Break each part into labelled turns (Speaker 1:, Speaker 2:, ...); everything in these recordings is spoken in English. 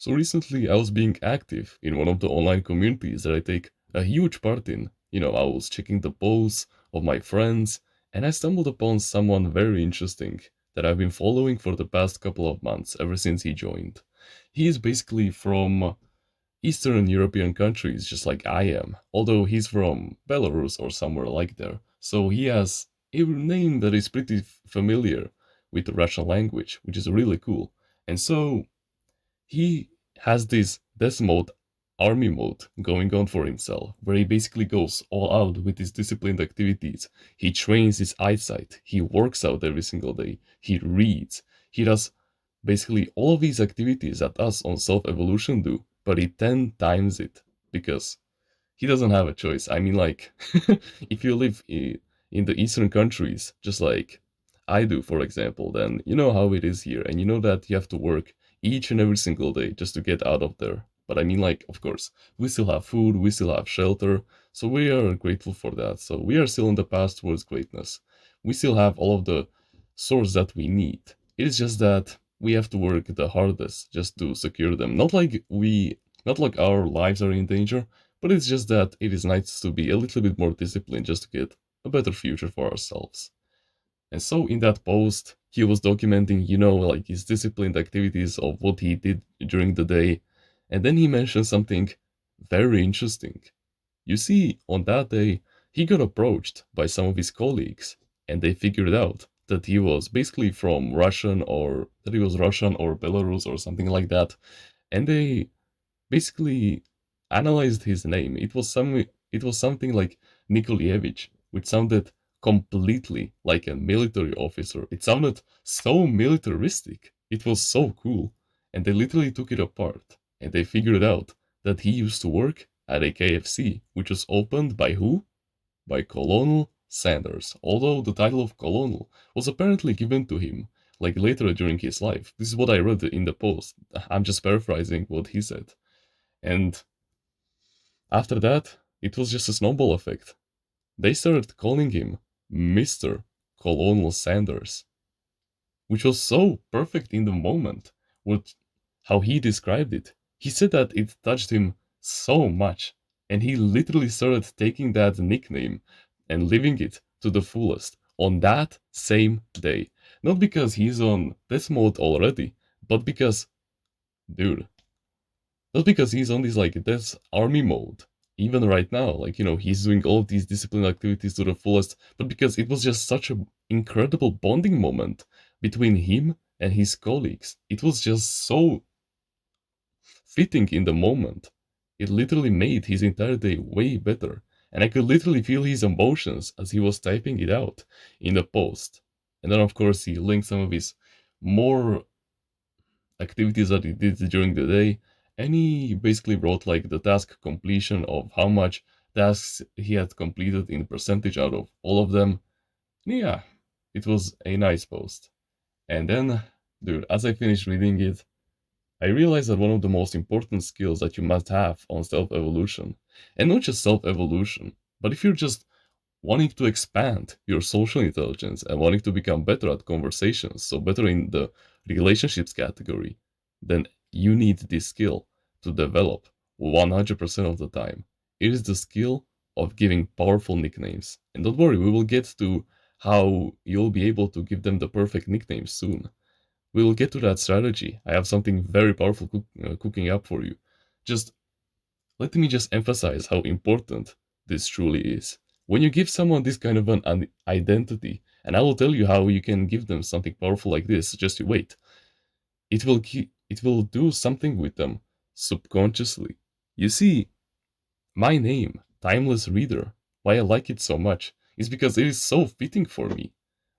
Speaker 1: So recently I was being active in one of the online communities that I take a huge part in. I was checking the posts of my friends and I stumbled upon someone very interesting that I've been following for the past couple of months ever since he joined. He is basically from Eastern European countries, just like I am, although he's from Belarus or somewhere like there. So he has a name that is pretty familiar with the Russian language, which is really cool. And so he has this death mode, army mode going on for himself, where he basically goes all out with his disciplined activities. He trains his eyesight, he works out every single day, he reads, he does basically all of these activities that us on Self Evolution do, but he 10 times it because he doesn't have a choice. I mean, like, if you live in the Eastern countries, just like I do, for example, then you know how it is here, and you know that you have to work each and every single day just to get out of there. But I mean, like, of course, we still have food, we still have shelter, so we are grateful for that. So we are still on the path towards greatness. We still have all of the source that we need. It is just that we have to work the hardest just to secure them. Not like our lives are in danger, but it's just that it is nice to be a little bit more disciplined just to get a better future for ourselves. And so in that post, he was documenting, like his disciplined activities of what he did during the day. And then he mentioned something very interesting. You see, on that day, he got approached by some of his colleagues, and they figured out that he was basically from Russian or Belarus or something like that. And they basically analyzed his name. It was something like Nikolievich, which sounded completely like a military officer. It sounded so militaristic. It was so cool. And they literally took it apart and they figured out that he used to work at a KFC, which was opened by who? By Colonel Sanders, although the title of Colonel was apparently given to him like later during his life. This is what I read in the post. I'm just paraphrasing what he said. And after that, it was just a snowball effect. They started calling him Mr. Colonel Sanders, which was so perfect in the moment with how he described it. He said that it touched him so much, and he literally started taking that nickname and living it to the fullest on that same day. Not because he's on death mode already, but because, dude, not because he's on this like death army mode. Even right now, like he's doing all of these discipline activities to the fullest, but because it was just such an incredible bonding moment between him and his colleagues. It was just so fitting in the moment. It literally made his entire day way better, and I could literally feel his emotions as he was typing it out in the post. And then, of course, he linked some of his more activities that he did during the day, and he basically wrote like the task completion of how much tasks he had completed in percentage out of all of them. Yeah, it was a nice post. And then, dude, as I finished reading it, I realized that one of the most important skills that you must have on self evolution, and not just self evolution, but if you're just wanting to expand your social intelligence and wanting to become better at conversations, so better in the relationships category, then you need this skill to develop 100% of the time. It is the skill of giving powerful nicknames. And don't worry, we will get to how you'll be able to give them the perfect nicknames soon. We will get to that strategy. I have something very powerful cooking up for you. Just let me just emphasize how important this truly is. When you give someone this kind of an identity, and I will tell you how you can give them something powerful like this, just you wait. It will do something with them subconsciously. You see, my name, Timeless Reader, why I like it so much is because it is so fitting for me.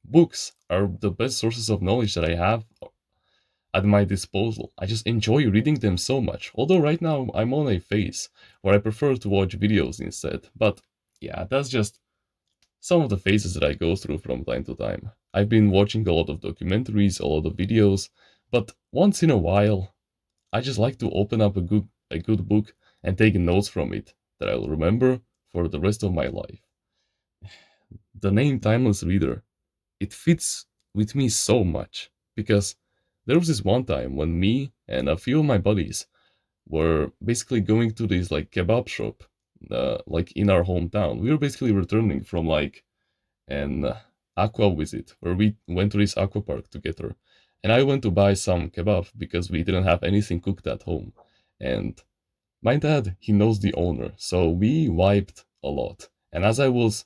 Speaker 1: Books are the best sources of knowledge that I have at my disposal. I just enjoy reading them so much. Although right now I'm on a phase where I prefer to watch videos instead. But yeah, that's just some of the phases that I go through from time to time. I've been watching a lot of documentaries, a lot of videos, but once in a while, I just like to open up a good book and take notes from it that I'll remember for the rest of my life. The name Timeless Reader, it fits with me so much because there was this one time when me and a few of my buddies were basically going to this like kebab shop, like in our hometown. We were basically returning from like an aqua visit where we went to this aqua park together. And I went to buy some kebab because we didn't have anything cooked at home. And my dad, he knows the owner, so we vibed a lot. And as I was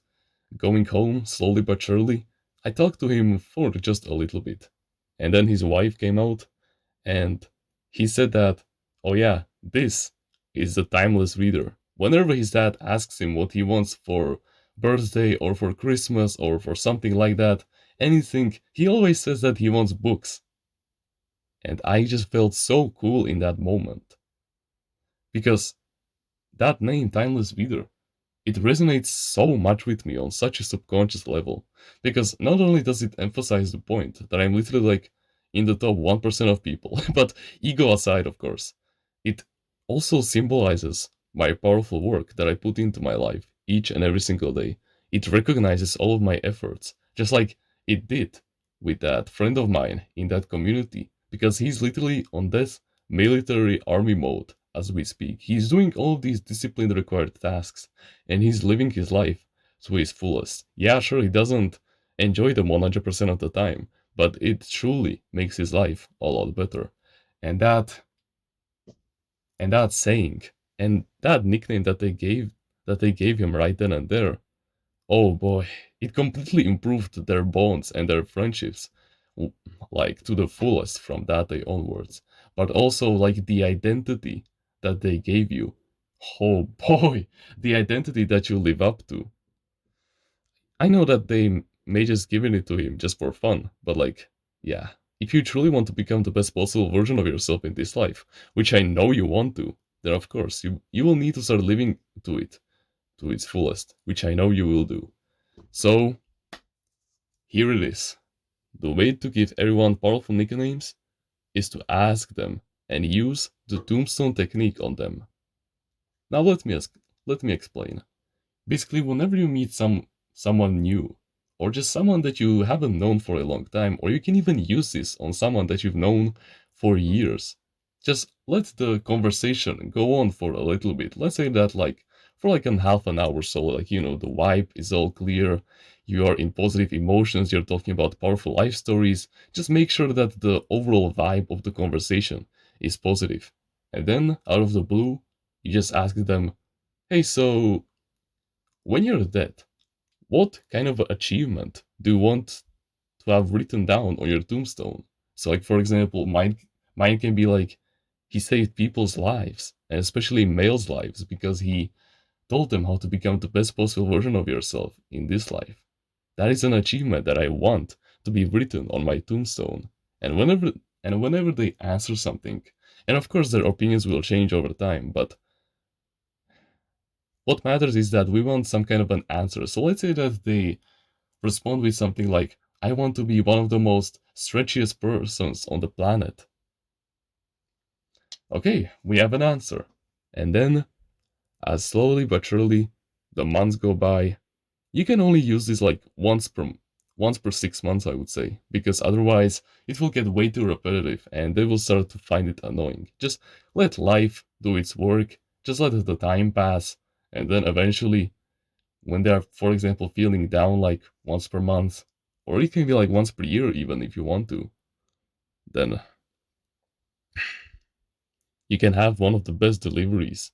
Speaker 1: going home, slowly but surely, I talked to him for just a little bit. And then his wife came out and he said that, oh yeah, this is the timeless reader. Whenever his dad asks him what he wants for birthday or for Christmas or for something like that, anything, he always says that he wants books. And I just felt so cool in that moment. Because that name, Timeless Reader, it resonates so much with me on such a subconscious level. Because not only does it emphasize the point that I'm literally like in the top 1% of people, but ego aside, of course, it also symbolizes my powerful work that I put into my life each and every single day. It recognizes all of my efforts, just like it did with that friend of mine in that community, because he's literally on this military army mode as we speak. He's doing all of these discipline required tasks and he's living his life to his fullest. Yeah, sure, he doesn't enjoy them 100% of the time, but it truly makes his life a lot better. And that saying and that nickname that they gave him right then and there, oh boy, it completely improved their bonds and their friendships, like to the fullest from that day onwards. But also like the identity that they gave you, oh boy, the identity that you live up to. I know that they may just given it to him just for fun, but like, yeah, if you truly want to become the best possible version of yourself in this life, which I know you want to, then of course you will need to start living to it to its fullest, which I know you will do. So here it is. The way to give everyone powerful nicknames is to ask them and use the tombstone technique on them. Now let me explain. Basically, whenever you meet someone new, or just someone that you haven't known for a long time, or you can even use this on someone that you've known for years, just let the conversation go on for a little bit. Let's say that like for like an half an hour, so like the vibe is all clear, you are in positive emotions, you're talking about powerful life stories. Just make sure that the overall vibe of the conversation is positive. And then out of the blue, you just ask them, hey, so when you're dead, what kind of achievement do you want to have written down on your tombstone? So, like for example, mine can be like he saved people's lives, and especially males' lives, because he told them how to become the best possible version of yourself in this life. That is an achievement that I want to be written on my tombstone. And whenever they answer something, and of course their opinions will change over time, but what matters is that we want some kind of an answer. So let's say that they respond with something like, I want to be one of the most stretchiest persons on the planet. Okay, we have an answer. And then, as slowly but surely the months go by, you can only use this like once per 6 months, I would say, because otherwise it will get way too repetitive and they will start to find it annoying. Just let life do its work, just let the time pass, and then eventually when they are, for example, feeling down like once per month, or it can be like once per year even if you want to, then you can have one of the best deliveries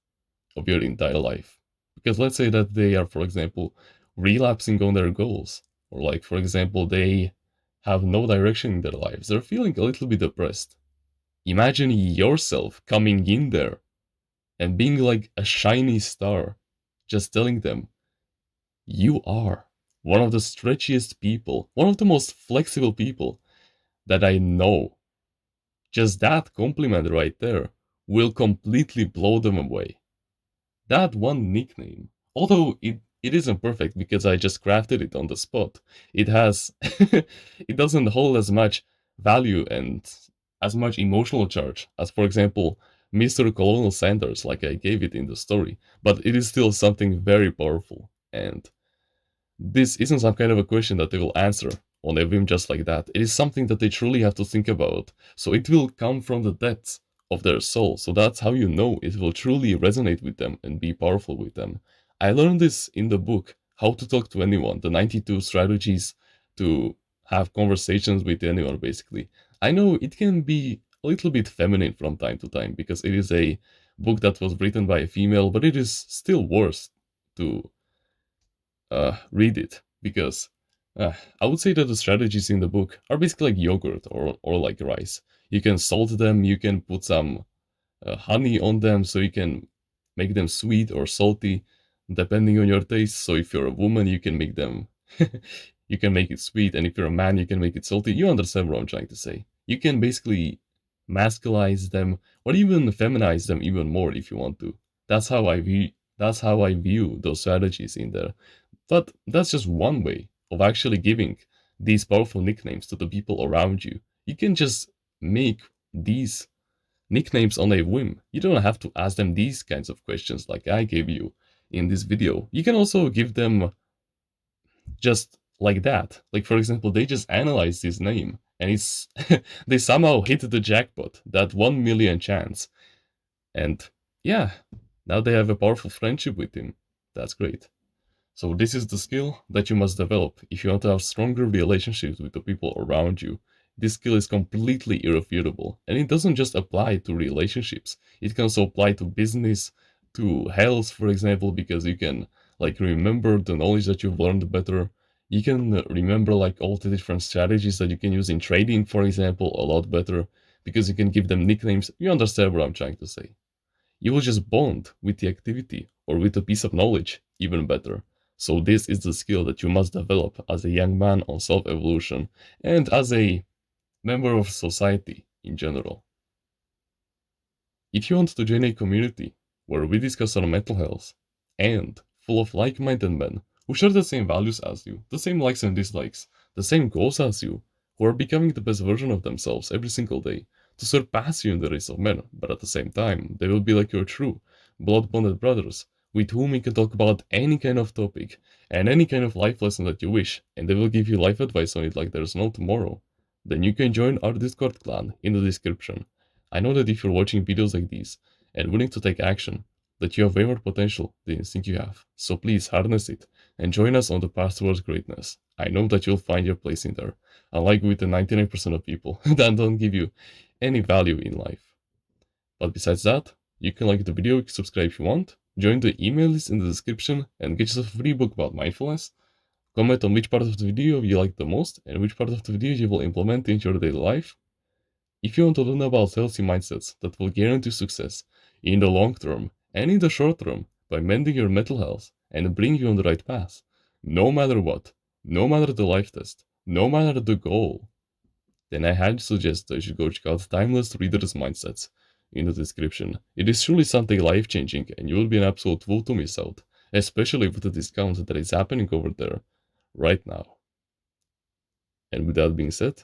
Speaker 1: of your entire life. Because let's say that they are, for example, relapsing on their goals, or like, for example, they have no direction in their lives, they're feeling a little bit depressed. Imagine yourself coming in there and being like a shiny star, just telling them, you are one of the stretchiest people, one of the most flexible people that I know. Just that compliment right there will completely blow them away. That one nickname, although it isn't perfect because I just crafted it on the spot, it has it doesn't hold as much value and as much emotional charge as, for example, Mr. Colonel Sanders, like I gave it in the story, but it is still something very powerful. And this isn't some kind of a question that they will answer on a whim just like that. It is something that they truly have to think about. So it will come from the depths of their soul. So that's how you know it will truly resonate with them and be powerful with them. I learned this in the book, How to Talk to Anyone, the 92 strategies to have conversations with anyone, basically. I know it can be a little bit feminine from time to time because it is a book that was written by a female, but it is still worth to read it because I would say that the strategies in the book are basically like yogurt or like rice. You can salt them, you can put some honey on them so you can make them sweet or salty depending on your taste. So if you're a woman, you can make them you can make it sweet, and if you're a man, you can make it salty. You understand what I'm trying to say. You can basically masculize them or even feminize them even more if you want to. That's how I view those strategies in there. But that's just one way of actually giving these powerful nicknames to the people around you. You can just make these nicknames on a whim. You don't have to ask them these kinds of questions like I gave you in this video. You can also give them just like that. Like, for example, they just analyze his name and it's they somehow hit the jackpot, that 1 million chance. And yeah, now they have a powerful friendship with him. That's great. So this is the skill that you must develop if you want to have stronger relationships with the people around you. This skill is completely irrefutable, and it doesn't just apply to relationships. It can also apply to business, to health, for example, because you can like remember the knowledge that you've learned better. You can remember like all the different strategies that you can use in trading, for example, a lot better because you can give them nicknames. You understand what I'm trying to say. You will just bond with the activity or with a piece of knowledge even better. So this is the skill that you must develop as a young man on self-evolution and as a member of society in general. If you want to join a community where we discuss our mental health and full of like-minded men who share the same values as you, the same likes and dislikes, the same goals as you, who are becoming the best version of themselves every single day to surpass you in the race of men, but at the same time, they will be like your true blood-bonded brothers with whom you can talk about any kind of topic and any kind of life lesson that you wish, and they will give you life advice on it like there's no tomorrow. Then you can join our Discord clan in the description. I know that if you're watching videos like these and willing to take action, that you have way more potential than you think you have. So please harness it and join us on the path towards greatness. I know that you'll find your place in there, unlike with the 99% of people that don't give you any value in life. But besides that, you can like the video, subscribe if you want, join the email list in the description and get yourself a free book about mindfulness. Comment on which part of the video you like the most and which part of the video you will implement into your daily life. If you want to learn about healthy mindsets that will guarantee success in the long term and in the short term by mending your mental health and bring you on the right path, no matter what, no matter the life test, no matter the goal, then I highly suggest that you should go check out Timeless Reader's Mindsets in the description. It is truly something life-changing and you will be an absolute fool to miss out, especially with the discount that is happening over there right now. And with that being said,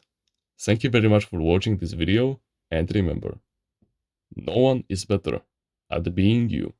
Speaker 1: thank you very much for watching this video, and remember, no one is better at being you